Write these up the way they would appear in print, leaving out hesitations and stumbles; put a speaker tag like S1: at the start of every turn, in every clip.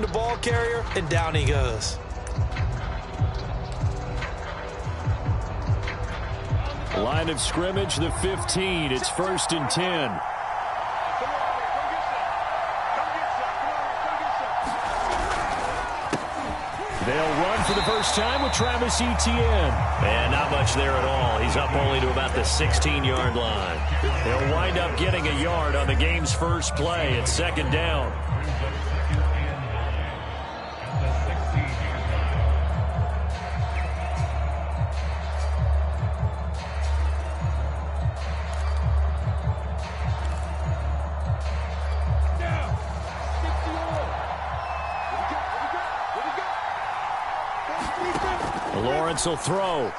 S1: the ball carrier, and down he goes.
S2: Line of scrimmage, the 15. It's 1st and 10. They'll run for the first time with Travis Etienne.
S3: And not much there at all. He's up only to about the 16-yard line. He'll wind up getting a yard on the game's first play. It's 2nd down. Lawrence will throw.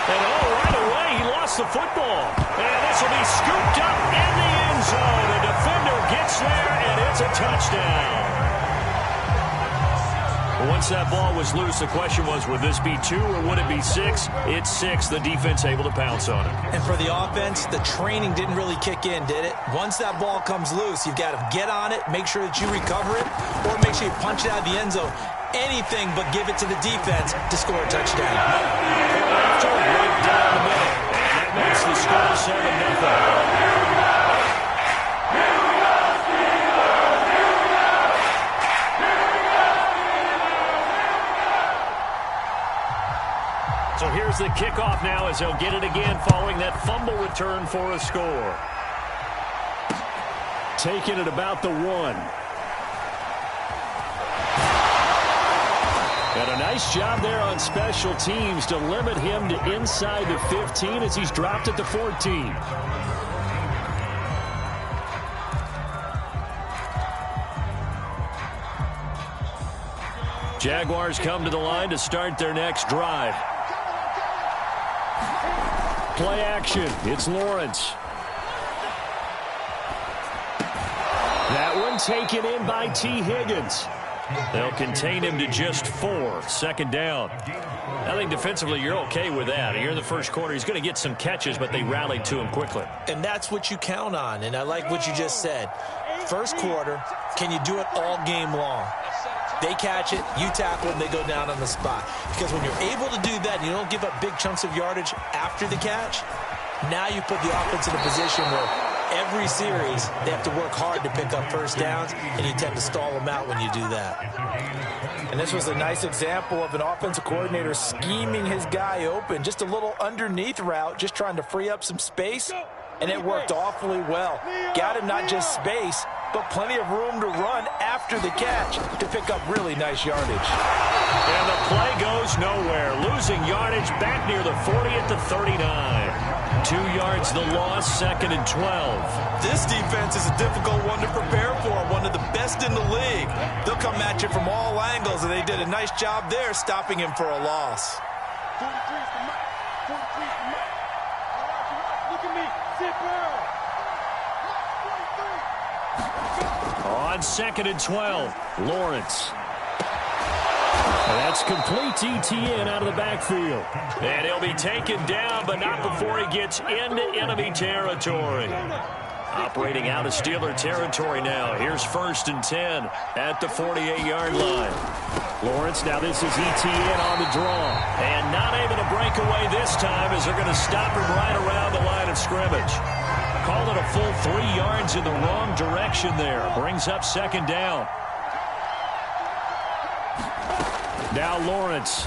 S3: And right away he lost the football. And this will be scooped up in the end zone. A defender gets there, and it's a touchdown. Once that ball was loose, the question was, would this be 2 or would it be 6? It's 6. The defense able to pounce on it.
S1: And for the offense, the training didn't really kick in, did it? Once that ball comes loose, you've got to get on it, make sure that you recover it, or make sure you punch it out of the end zone. Anything but give it to the defense to score a touchdown.
S3: After right down the middle. And that makes the score 7-0. So here's the kickoff now as they'll get it again following that fumble return for a score.
S2: Taking it about the 1. And a nice job there on special teams to limit him to inside the 15 as he's dropped at the 14.
S3: Jaguars come to the line to start their next drive.
S2: Play action. It's Lawrence. That one taken in by T. Higgins.
S3: They'll contain him to just 4. 2nd down. I think defensively you're okay with that. Here in the first quarter, he's going to get some catches, but they rallied to him quickly.
S1: And that's what you count on, and I like what you just said. First quarter, can you do it all game long? They catch it, you tackle, and they go down on the spot. Because when you're able to do that and you don't give up big chunks of yardage after the catch, now you put the offense in a position where every series, they have to work hard to pick up first downs, and you tend to stall them out when you do that. And this was a nice example of an offensive coordinator scheming his guy open. Just a little underneath route, just trying to free up some space, and it worked awfully well. Got him not just space, but plenty of room to run after the catch to pick up really nice yardage.
S3: And the play goes nowhere. Losing yardage back near the 40 at the 39. 2 yards the loss, 2nd and 12.
S1: This defense is a difficult one to prepare for, one of the best in the league. They'll come at you from all angles, and they did a nice job there stopping him for a loss.
S4: 43 for Mike. 43 for Mike. Look at me. Sit down.
S3: On 2nd and 12, Lawrence. That's complete to Etienne out of the backfield. And he'll be taken down, but not before he gets into enemy territory. Operating out of Steeler territory now. Here's 1st and 10 at the 48-yard line.
S2: Lawrence, now this is Etienne on the draw.
S3: And not able to break away this time as they're going to stop him right around the line of scrimmage. Called it a full 3 yards in the wrong direction there. Brings up 2nd down.
S2: Now Lawrence.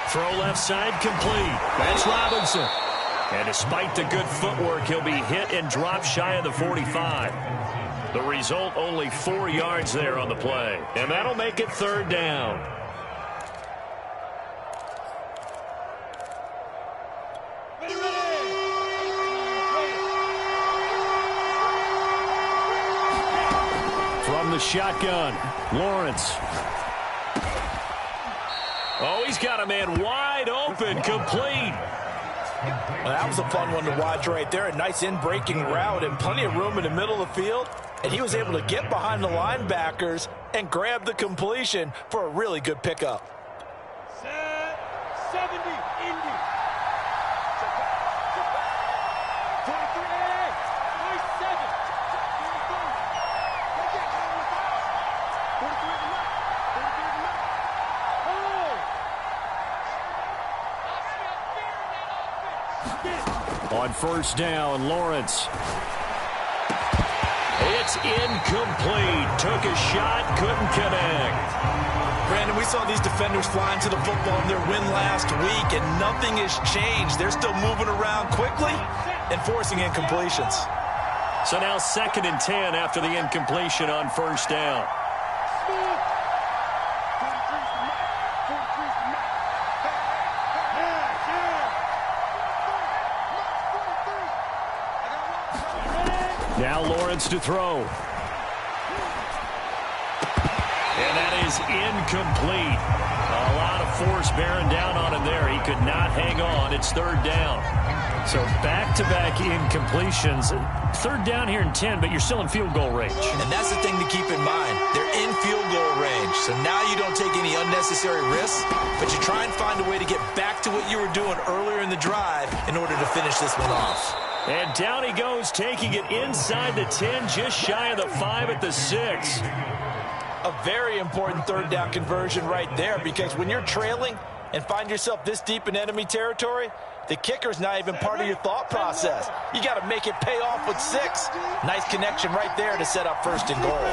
S3: Throw left side complete. That's Robinson. And despite the good footwork, he'll be hit and dropped shy of the 45. The result, only 4 yards there on the play. And that'll make it 3rd down.
S2: From the shotgun, Lawrence.
S3: Oh, he's got a man wide open, complete.
S1: Well, that was a fun one to watch right there. A nice in-breaking route and plenty of room in the middle of the field. And he was able to get behind the linebackers and grab the completion for a really good pickup.
S4: Set 70, Indy. 23, nice 7.
S2: On first down, Lawrence. It's incomplete. Took a shot, couldn't connect.
S1: Brandon, we saw these defenders flying to the football in their win last week, and nothing has changed. They're still moving around quickly and forcing incompletions.
S3: So now 2nd and 10 after the incompletion on first down.
S2: Now Lawrence to throw.
S3: And that is incomplete. A lot of force bearing down on him there. He could not hang on. It's 3rd down.
S2: So back-to-back incompletions. 3rd down here in 10, but you're still in field goal range.
S1: And that's the thing to keep in mind. They're in field goal range. So now you don't take any unnecessary risks, but you try and find a way to get back to what you were doing earlier in the drive in order to finish this one off.
S3: And down he goes, taking it inside the 10, just shy of the 5 at the 6.
S1: A very important 3rd down conversion right there, because when you're trailing and find yourself this deep in enemy territory, the kicker's not even part of your thought process. You got to make it pay off with 6. Nice connection right there to set up 1st and goal.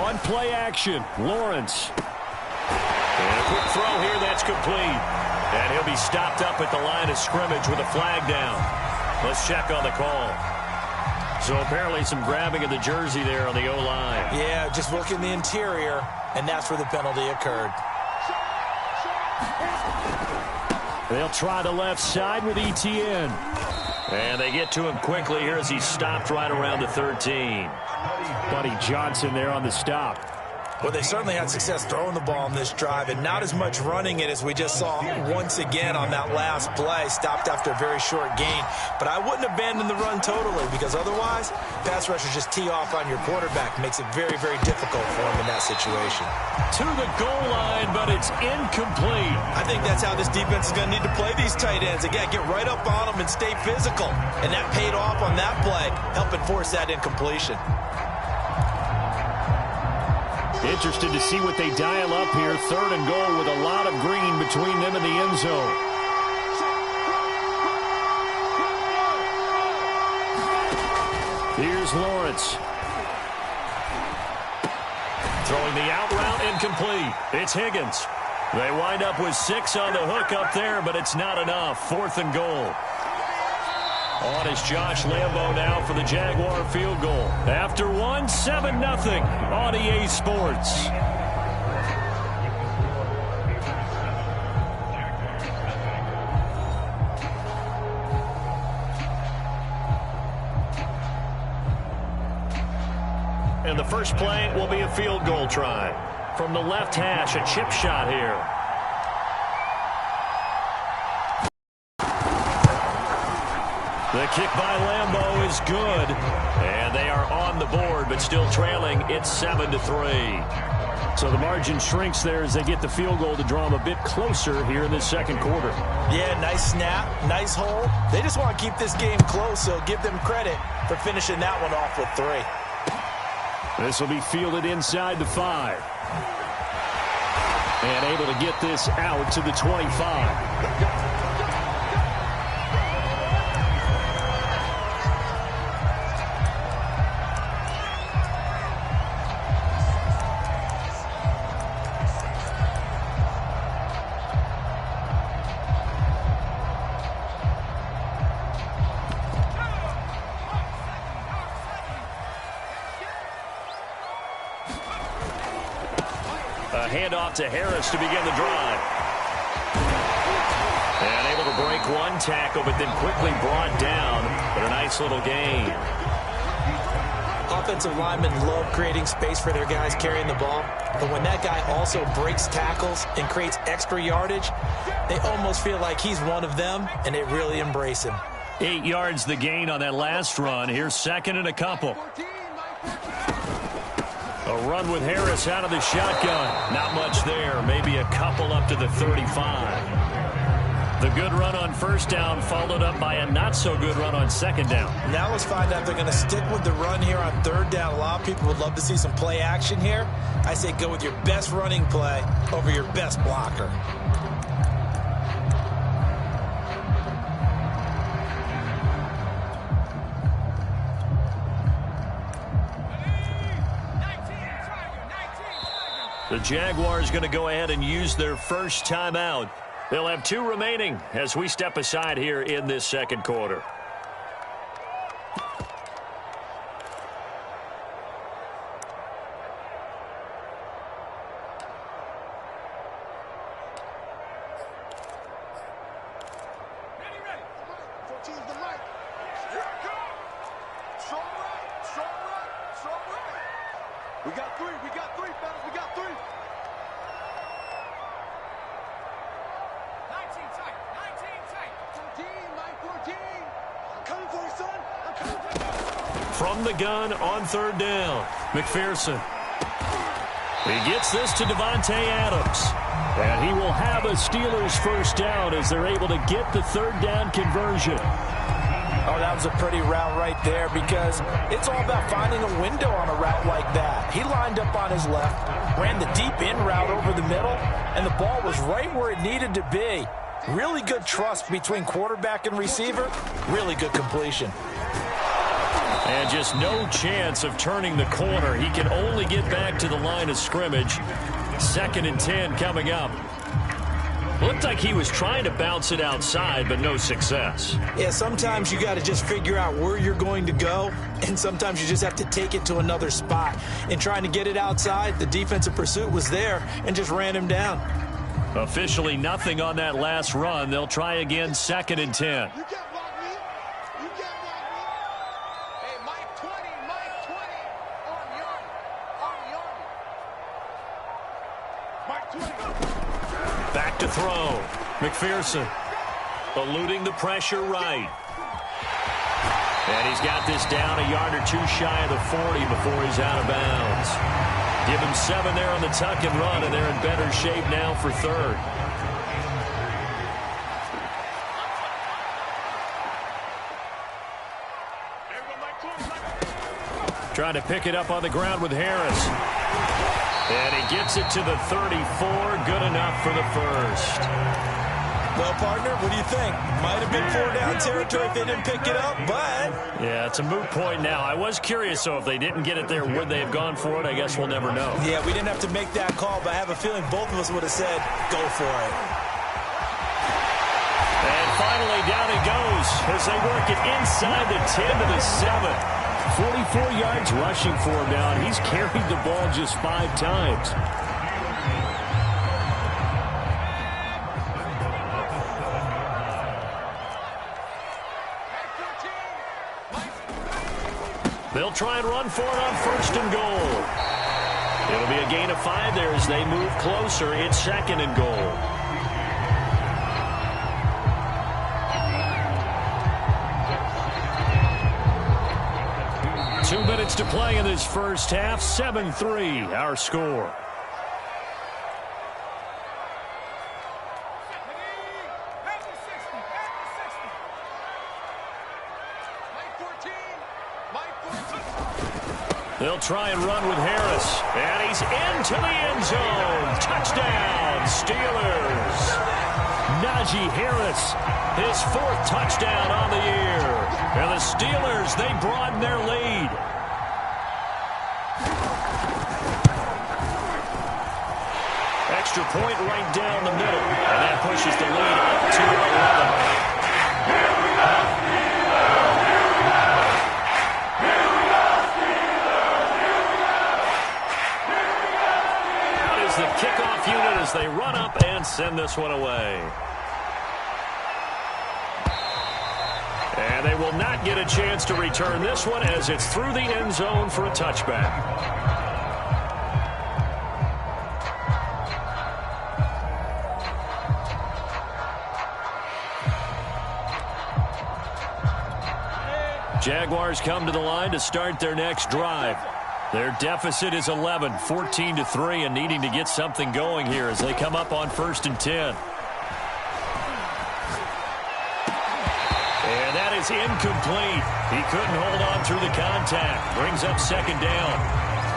S2: On play action, Lawrence.
S3: And a quick throw here, that's complete. And he'll be stopped up at the line of scrimmage with a flag down. Let's check on the call. So apparently some grabbing of the jersey there on the O-line.
S1: Yeah, just look in the interior, and that's where the penalty occurred.
S2: They'll try the left side with ETN.
S3: And they get to him quickly here as he's stopped right around the 13.
S2: Buddy Johnson there on the stop.
S1: Well, they certainly had success throwing the ball on this drive, and not as much running it as we just saw once again on that last play. Stopped after a very short gain. But I wouldn't abandon the run totally, because otherwise, pass rushers just tee off on your quarterback. Makes it very, very difficult for him in that situation.
S2: To the goal line, but it's incomplete.
S1: I think that's how this defense is going to need to play these tight ends. Again, get right up on them and stay physical. And that paid off on that play, helping force that incompletion.
S2: Interested to see what they dial up here. 3rd and goal with a lot of green between them and the end zone. Here's Lawrence.
S3: Throwing the out route, incomplete. It's Higgins. They wind up with 6 on the hook up there, but it's not enough. 4th and goal. On is Josh Lambo now for the Jaguar field goal. After one, 7-0 on EA Sports. And the first play will be a field goal try. From the left hash, a chip shot here. The kick by Lambo is good. And they are on the board, but still trailing. It's 7-3.
S2: So the margin shrinks there as they get the field goal to draw them a bit closer here in this 2nd quarter.
S1: Yeah, nice snap, nice hold. They just want to keep this game close, so give them credit for finishing that one off with 3.
S2: This will be fielded inside the 5. And able to get this out to the 25.
S3: A handoff to Harris to begin the drive. And able to break one tackle, but then quickly brought down. But a nice little gain.
S1: Offensive linemen love creating space for their guys carrying the ball. But when that guy also breaks tackles and creates extra yardage, they almost feel like he's one of them, and they really embrace him.
S3: 8 yards the gain on that last run. Here's 2nd and a couple. A run with Harris out of the shotgun. Not much there. Maybe a couple up to the 35. The good run on first down followed up by a not-so-good run on 2nd down.
S1: Now let's find out if they're going to stick with the run here on 3rd down. A lot of people would love to see some play action here. I say go with your best running play over your best blocker.
S3: The Jaguars going to go ahead and use their first timeout. They'll have 2 remaining as we step aside here in this second quarter.
S4: We got three, fellas, we got 3. 19 tight. 14, Mike, 14. I'm coming for you, son. I'm coming for you.
S3: From the gun on 3rd down, McPherson. He gets this to Davante Adams.
S2: And he will have a Steelers first down as they're able to get the 3rd down conversion.
S1: Oh, that was a pretty route right there because it's all about finding a window on a route like that. He lined up on his left, ran the deep in route over the middle, and the ball was right where it needed to be. Really good trust between quarterback and receiver. Really good completion.
S3: And just no chance of turning the corner. He can only get back to the line of scrimmage. 2nd and 10 coming up. Looked like he was trying to bounce it outside, but no success.
S1: Yeah, sometimes you got to just figure out where you're going to go, and sometimes you just have to take it to another spot. In trying to get it outside, the defensive pursuit was there and just ran him down.
S3: Officially nothing on that last run. They'll try again, 2nd and 10.
S4: You can't block me. You can't block me. Hey, Mike 20, on Mike 20.
S3: Back to throw. McPherson eluding the pressure right. And he's got this down a yard or 2 shy of the 40 before he's out of bounds. Give him 7 there on the tuck and run, and they're in better shape now for 3rd. Trying to pick it up on the ground with Harris. And he gets it to the 34. Good enough for the first.
S1: Well, partner, what do you think? Might have been 4-down territory if they didn't pick it up, but...
S3: Yeah, it's a moot point now. I was curious, so if they didn't get it there, would they have gone for it? I guess we'll never know.
S1: Yeah, we didn't have to make that call, but I have a feeling both of us would have said, go for it.
S3: And finally, down it goes as they work it inside the 10 to the 7.
S2: 44 yards rushing for him now, and he's carried the ball just 5 times.
S3: They'll try and run for it on 1st and goal. It'll be a gain of 5 there as they move closer. It's 2nd and goal. 2 minutes to play in this first half. 7-3, our score. They'll try and run with Harris. And he's into the end zone. Touchdown, Steelers. Najee Harris, his 4th touchdown on the year. And the Steelers, they broaden their lead. Extra point right down the middle. And that pushes the lead up to 11. Out is the kickoff unit as they run up and send this one away. And they will not get a chance to return this one as it's through the end zone for a touchback. Jaguars come to the line to start their next drive. Their deficit is 11, 14-3, and needing to get something going here as they come up on 1st and 10. And that is incomplete. He couldn't hold on through the contact. Brings up 2nd down.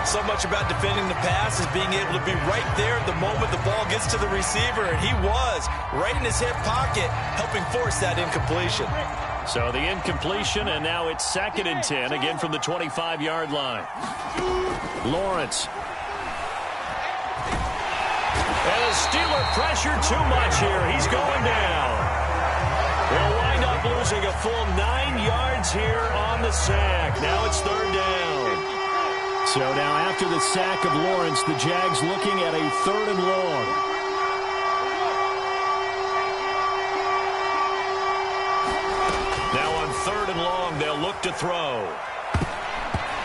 S1: So much about defending the pass is being able to be right there at the moment the ball gets to the receiver, and he was right in his hip pocket, helping force that incompletion.
S3: So the incompletion, and now it's 2nd and 10, again from the 25-yard line. Lawrence And the Steeler pressure too much here. He's going down. They'll wind up losing a full 9 yards here on the sack. Now it's third down.
S2: So now after the sack of Lawrence, the Jags looking at a 3rd and long.
S3: Now on 3rd and long, they'll look to throw.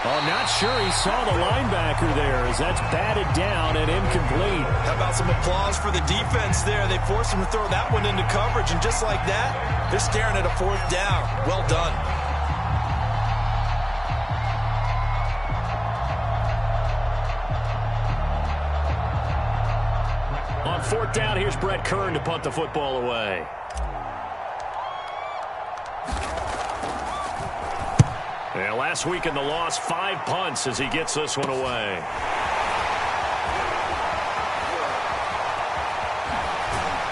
S2: Oh, not sure he saw the linebacker there as that's batted down and incomplete.
S1: How about some applause for the defense there? They forced him to throw that one into coverage, and just like that, they're staring at a 4th down. Well done.
S3: On 4th down, here's Brett Kern to punt the football away. Yeah, last week in the loss, 5 punts as he gets this one away.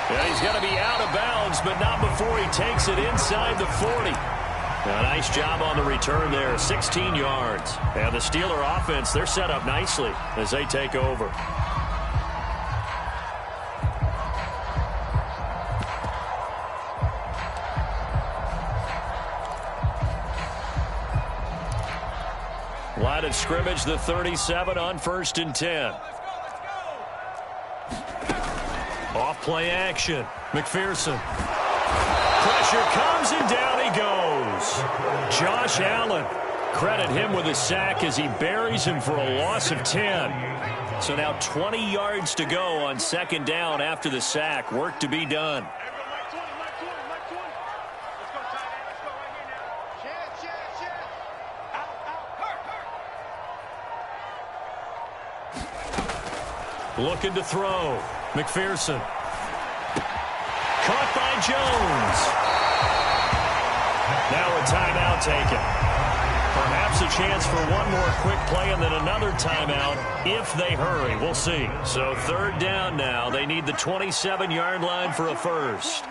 S3: Yeah, he's got to be out of bounds, but not before he takes it inside the 40. A nice job on the return there, 16 yards. And the Steeler offense, they're set up nicely as they take over. Line of scrimmage, the 37 on 1st and 10. Off play action. McPherson. Pressure comes and down he goes. Josh Allen. Credit him with a sack as he buries him for a loss of 10. So now 20 yards to go on 2nd down after the sack. Work to be done. Looking to throw. McPherson. Caught by Jones. Now a timeout taken. Perhaps a chance for one more quick play and then another timeout if they hurry. We'll see. So 3rd down now. They need the 27-yard line for a first.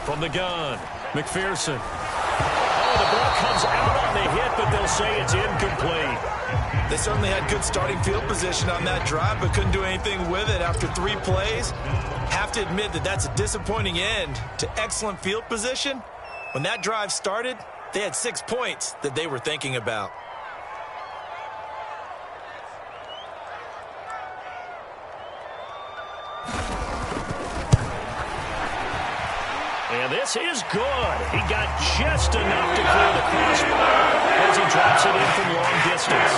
S3: From the gun, McPherson. Oh, the ball comes out on the hit, but they'll say it's incomplete.
S1: They certainly had good starting field position on that drive, but couldn't do anything with it after 3 plays. Have to admit that that's a disappointing end to excellent field position. When that drive started, they had 6 points that they were thinking about.
S3: And this is good. He got just enough to clear the crossbar as he drops it in from long distance.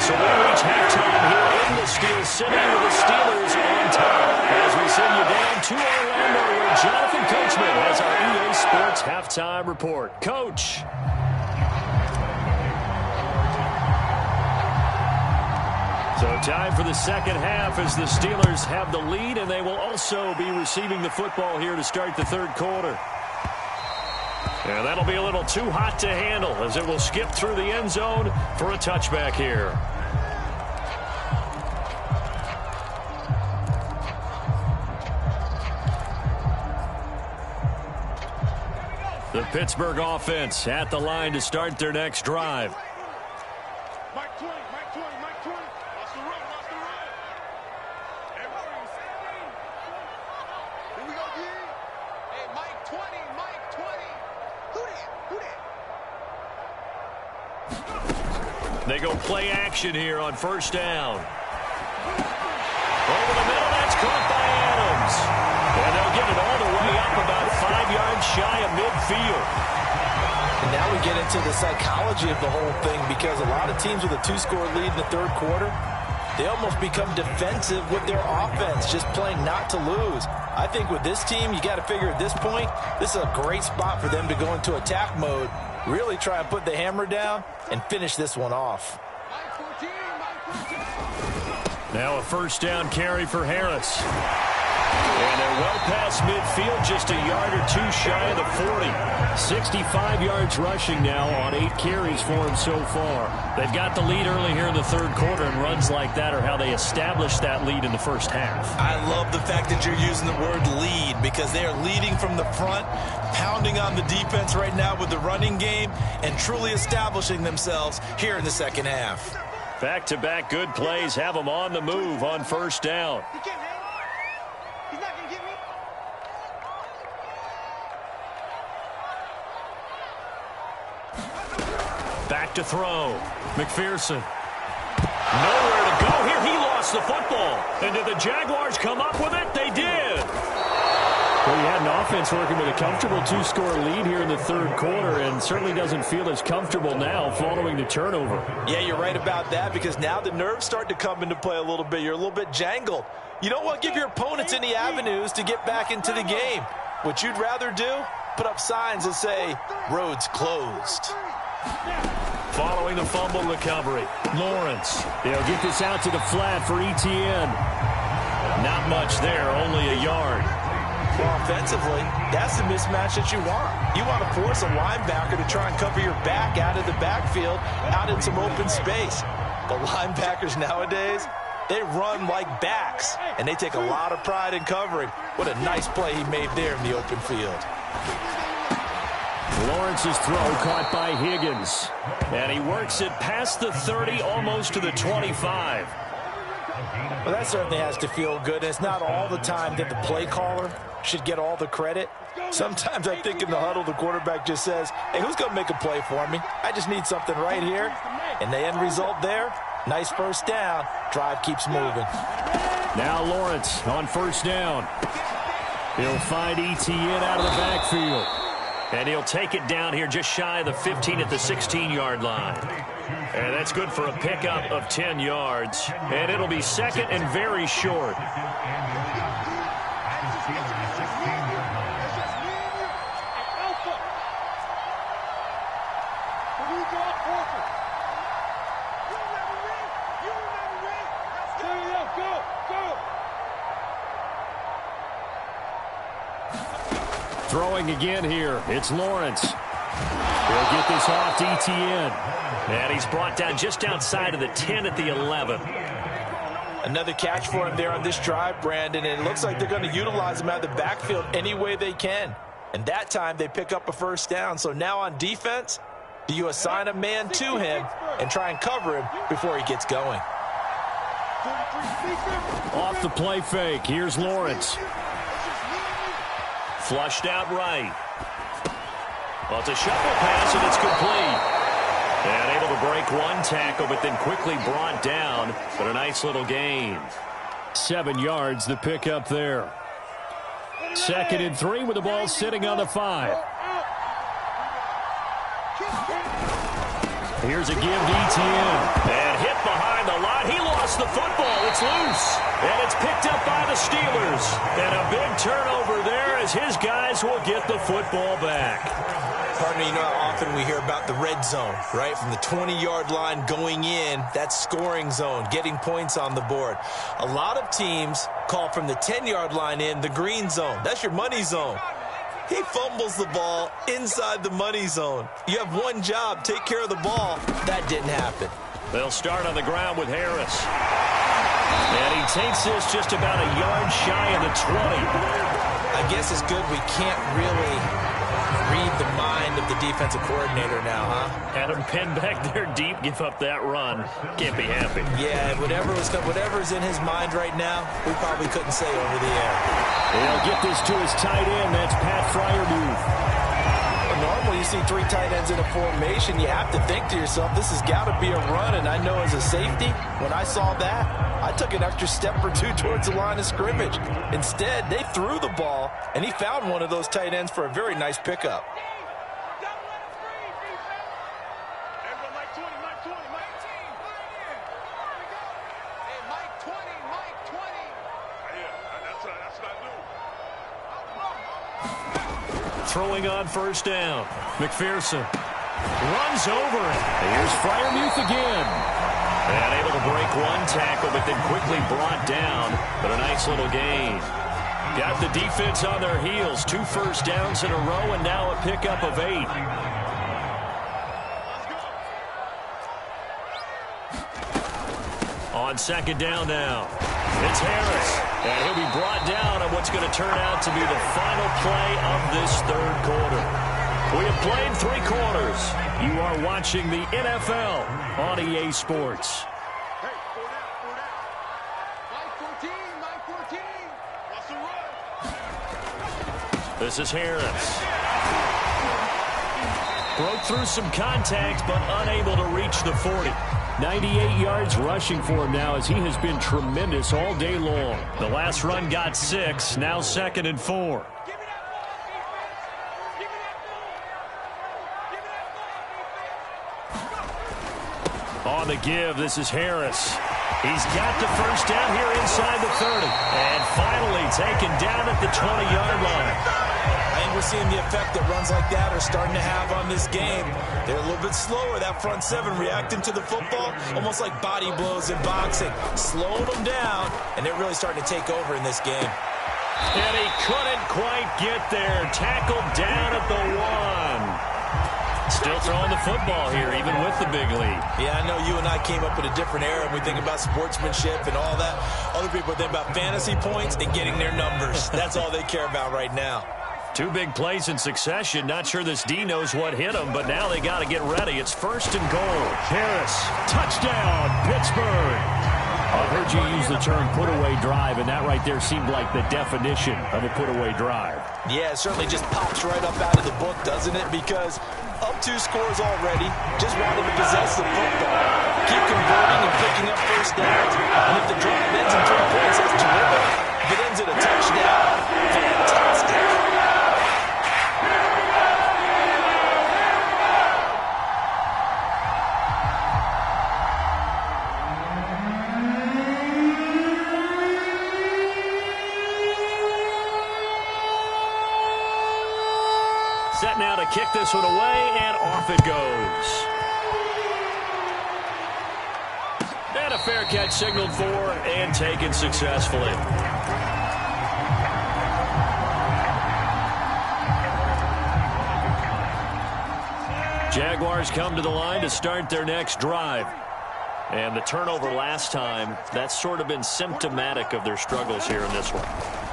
S3: So we reach halftime here in the Steel City with the Steelers on top. As we send you down to Orlando where Jonathan Coachman has our EA Sports halftime report. Coach. So time for the 2nd half as the Steelers have the lead, and they will also be receiving the football here to start the 3rd quarter. And that'll be a little too hot to handle as it will skip through the end zone for a touchback here. The Pittsburgh offense at the line to start their next drive.
S4: Mike 20, Mike 20, Mike 20. Watch the run, watch the run. Everybody, here we go, D. Hey, Mike 20, Mike 20. Who that?
S3: They go play action here on 1st down. Over the middle, that's caught by Adams. And they'll get it all the way up about 5 yards shy of midfield.
S1: And now we get into the psychology of the whole thing because a lot of teams with a 2-score lead in the 3rd quarter, they almost become defensive with their offense, just playing not to lose. I think with this team, you got to figure at this point, this is a great spot for them to go into attack mode, really try and put the hammer down and finish this one off.
S4: Mike 14, Mike 14.
S3: Now a 1st down carry for Harris.
S2: And they're well past midfield, just a yard or two shy of the 40. 65 yards rushing now on 8 carries for him so far. They've got the lead early here in the third quarter, and runs like that are how they established that lead in the first half.
S1: I love the fact that you're using the word lead, because they are leading from the front, pounding on the defense right now with the running game, and truly establishing themselves here in the second half.
S2: Back-to-back good plays have them on the move on first down.
S4: He can't hang. He's not going to get me.
S2: Back to throw. McPherson. Nowhere to go here. He lost the football. And did the Jaguars come up with it? They did. Well, you had an offense working with a comfortable 2-score lead here in the third quarter, and certainly doesn't feel as comfortable now following the turnover.
S1: Yeah, you're right about that, because now the nerves start to come into play a little bit. You're a little bit jangled. You don't want to give your opponents any avenues to get back into the game. What you'd rather do, put up signs that say, roads closed.
S2: Following the fumble recovery, Lawrence. They'll get this out to the flat for Etienne. Not much there, only a yard.
S1: Well, offensively, that's the mismatch that you want. You want to force a linebacker to try and cover your back out of the backfield, out in some open space. The linebackers nowadays, they run like backs, and they take a lot of pride in covering. What a nice play he made there in the open field.
S2: Lawrence's throw caught by Higgins. And he works it past the 30, almost to the 25.
S1: Well, that certainly has to feel good. It's not all the time that the play caller should get all the credit. Sometimes I think in the huddle, the quarterback just says, hey, who's going to make a play for me? I just need something right here. And the end result there, nice first down. Drive keeps moving.
S2: Now Lawrence on first down. He'll find Etienne out of the backfield. And he'll take it down here just shy of the 15 at the 16-yard line. And that's good for a pickup of 10 yards. And it'll be second and very short. Throwing again here. It's Lawrence. He'll get this off to Etienne. And he's brought down just outside of the 10 at the 11.
S1: Another catch for him there on this drive, Brandon. And it looks like they're going to utilize him out of the backfield any way they can. And that time they pick up a first down. So now on defense, do you assign a man to him and try and cover him before he gets going?
S2: Off the play fake. Here's Lawrence. Flushed out right. Well, it's a shuffle pass, and it's complete. And able to break one tackle, but then quickly brought down. But a nice little gain. 7 yards, the pickup there. 2nd and 3 with the ball sitting on the 5. Here's a give to Etienne. And hit behind the line. He lost the football. It's loose. And it's picked up by the Steelers. And a big turnover there as his guys will get the football back.
S1: Partner, you know how often we hear about the red zone, right? From the 20-yard line going in, that's scoring zone, getting points on the board. A lot of teams call from the 10-yard line in the green zone. That's your money zone. He fumbles the ball inside the money zone. You have one job, take care of the ball. That didn't happen.
S2: They'll start on the ground with Harris. And he takes this just about a yard shy of the 20.
S1: I guess it's good we can't really read the mind of the defensive coordinator now, huh?
S2: Had him pinned back there deep, give up that run. Can't be happy.
S1: Yeah, whatever's in his mind right now, we probably couldn't say over the air.
S2: He'll get this to his tight end. That's Pat Freiermuth.
S1: Normally you see 3 tight ends in a formation, you have to think to yourself, this has got to be a run. And I know as a safety, when I saw that, I took an extra step or 2 towards the line of scrimmage. Instead, they threw the ball, and he found one of those tight ends for a very nice pickup.
S2: Throwing on first down. McPherson runs over it. Here's Freiermuth again. And able to break one tackle, but then quickly brought down. But a nice little gain.
S3: Got the defense on their heels. 2 first downs in a row and now a pickup of 8. On second down now, it's Harris. And he'll be brought down on what's going to turn out to be the final play of this third quarter. We have played 3 quarters. You are watching the NFL on EA Sports.
S4: Hey, 4 down. Mike 14. Russell run.
S3: This is Harris. Broke through some contact, but unable to reach the 40.
S2: 98 yards rushing for him now as he has been tremendous all day long.
S3: The last run got 6, now 2nd and 4.
S4: Give me that ball, defense. Give me that ball. Give me that ball, defense.
S3: On the give, this is Harris. He's got the first down here inside the 30. And finally taken down at the 20-yard line.
S1: I think we're seeing the effect that runs like that are starting to have on this game. They're a little bit slower, that front 7, reacting to the football, almost like body blows in boxing. Slowing them down, and they're really starting to take over in this game.
S3: And he couldn't quite get there. Tackled down at the 1. Still throwing the football here, even with the big lead.
S1: Yeah, I know you and I came up in a different era, and we think about sportsmanship and all that. Other people think about fantasy points and getting their numbers. That's all they care about right now.
S3: 2 big plays in succession. Not sure this D knows what hit him, but now they got to get ready. It's 1st and goal.
S2: Harris, touchdown, Pittsburgh. I've heard you use the term put-away drive, and that right there seemed like the definition of a put-away drive.
S1: Yeah, it certainly just pops right up out of the book, doesn't it? Because up 2 scores already, just wanted to possess the football, keep converting and picking up first downs, and if the drive ends in 3 points, that's terrific. If it ends in a touchdown, fantastic.
S3: Set now to kick this one away, and off it goes. And a fair catch signaled for and taken successfully. Jaguars come to the line to start their next drive. And the turnover last time, that's sort of been symptomatic of their struggles here in this one.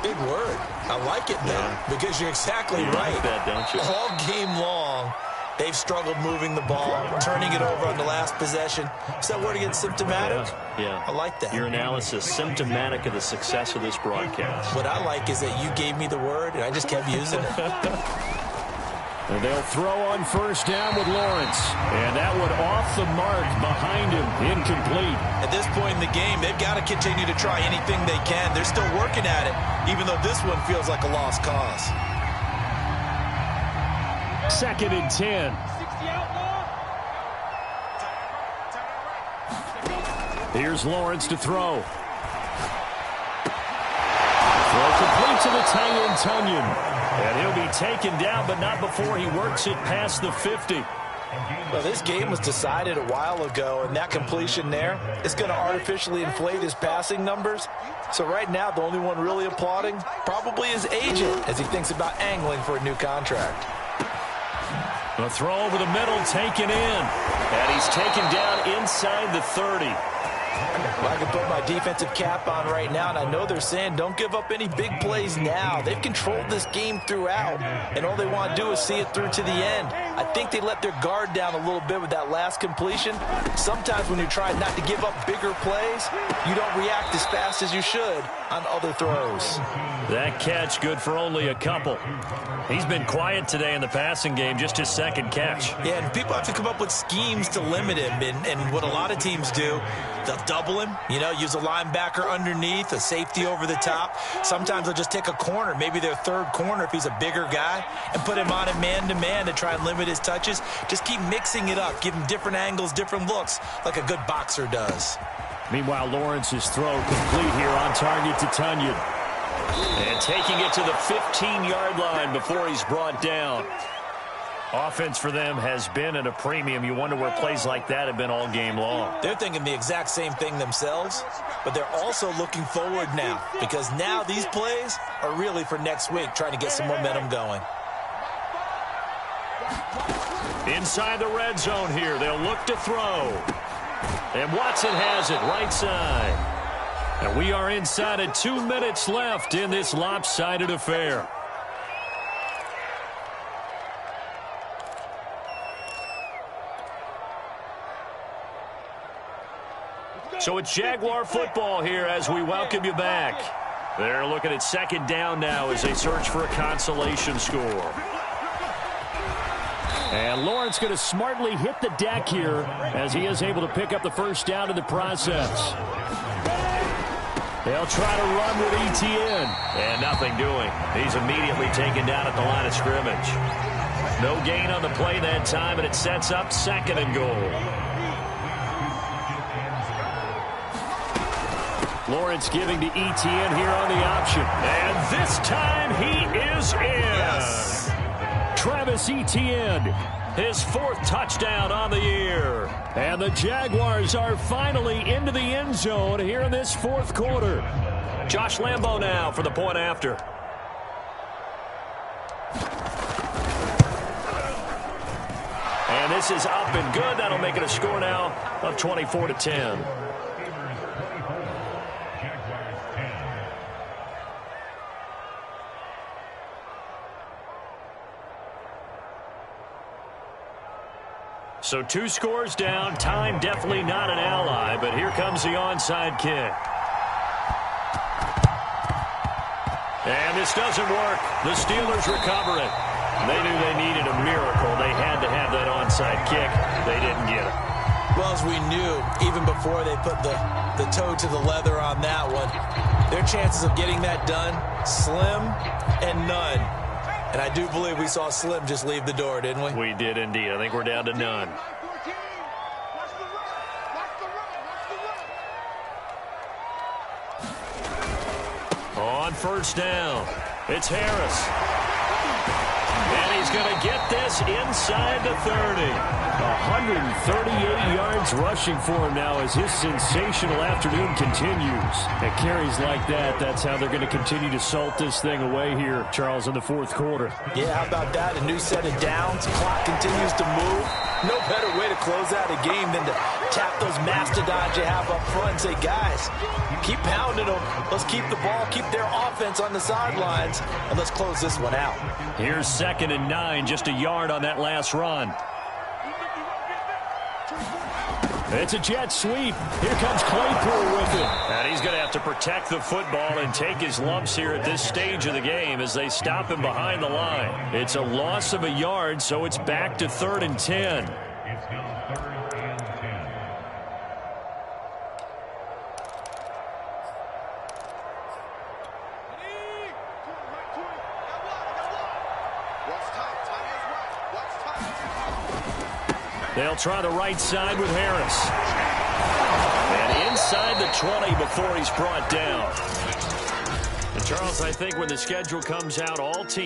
S1: Big word. I like it, though, because you're exactly right.
S3: Like that, don't you?
S1: All game long, they've struggled moving the ball, turning it over on the last possession. Is that word again, symptomatic?
S3: Yeah.
S1: I like that.
S3: Your analysis, symptomatic of the success of this broadcast.
S1: What I like is that you gave me the word, and I just kept using it.
S2: And they'll throw on first down with Lawrence. And that one off the mark behind him, incomplete.
S1: At this point in the game, they've got to continue to try anything they can. They're still working at it, even though this one feels like a lost cause.
S2: 2nd and 10.
S4: 60 out more.
S2: Here's Lawrence to throw. Throw complete to the tight end, Tonyan.
S3: And he'll be taken down, but not before he works it past the 50.
S1: Well, this game was decided a while ago, and that completion there is going to artificially inflate his passing numbers. So right now, the only one really applauding probably his agent as he thinks about angling for a new contract.
S3: The throw over the middle, taken in. And he's taken down inside the 30.
S1: Well, I can put my defensive cap on right now, and I know they're saying don't give up any big plays now. They've controlled this game throughout, and all they want to do is see it through to the end. I think they let their guard down a little bit with that last completion. Sometimes when you're trying not to give up bigger plays, you don't react as fast as you should on other throws.
S3: That catch good for only a couple. He's been quiet today in the passing game, just his 2nd catch.
S1: Yeah, and people have to come up with schemes to limit him, and what a lot of teams do, they'll double him, use a linebacker underneath, a safety over the top. Sometimes they'll just take a corner, maybe their 3rd corner if he's a bigger guy, and put him on a man-to-man to try and limit his touches. Just keep mixing it up, give him different angles, different looks, like a good boxer does.
S2: Meanwhile, Lawrence's throw complete here on target to Tonyan.
S3: And taking it to the 15-yard line before he's brought down. Offense for them has been at a premium. You wonder where plays like that have been all game long.
S1: They're thinking the exact same thing themselves, but they're also looking forward now because now these plays are really for next week, trying to get some momentum going.
S3: Inside the red zone here, they'll look to throw. And Watson has it right side. And we are inside of 2 minutes left in this lopsided affair. So it's Jaguar football here as we welcome you back. They're looking at second down now as they search for a consolation score.
S2: And Lawrence going to smartly hit the deck here as he is able to pick up the first down in the process. They'll try to run with Etienne.
S3: And nothing doing. He's immediately taken down at the line of scrimmage. No gain on the play that time, and it sets up second and goal.
S2: Lawrence giving to Etienne here on the option.
S3: And this time he is in.
S1: Yes.
S2: Travis Etienne,
S3: his 4th touchdown on the year.
S2: And the Jaguars are finally into the end zone here in this 4th quarter.
S3: Josh Lambo now for the point after. And this is up and good. That'll make it a score now of 24-10. So 2 scores down. Time definitely not an ally, but here comes the onside kick. And this doesn't work. The Steelers recover it. They knew they needed a miracle. They had to have that onside kick. They didn't get it.
S1: Well, as we knew, even before they put the toe to the leather on that one, their chances of getting that done, slim and none. And I do believe we saw Slim just leave the door, didn't we?
S3: We did indeed. I think we're down to none. On first down, it's Harris. And he's going to get this inside the 30.
S2: 138 yards rushing for him now as his sensational afternoon continues. And carries like that, that's how they're going to continue to salt this thing away here, Charles, in the 4th quarter.
S1: Yeah, how about that? A new set of downs. Clock continues to move. No better way to close out a game than to tap those mastodons you have up front and say, guys, keep pounding them. Let's keep the ball, keep their offense on the sidelines, and let's close this one out.
S3: Here's 2nd and 9, just a yard on that last run.
S2: It's a jet sweep. Here comes Claypool with it.
S3: And he's going to have to protect the football and take his lumps here at this stage of the game as they stop him behind the line. It's a loss of a yard, so it's back to 3rd and 10.
S5: It's now 3rd and 10.
S3: They'll try the right side with Harris. And inside the 20 before he's brought down. And Charles, I think when the schedule comes out, all teams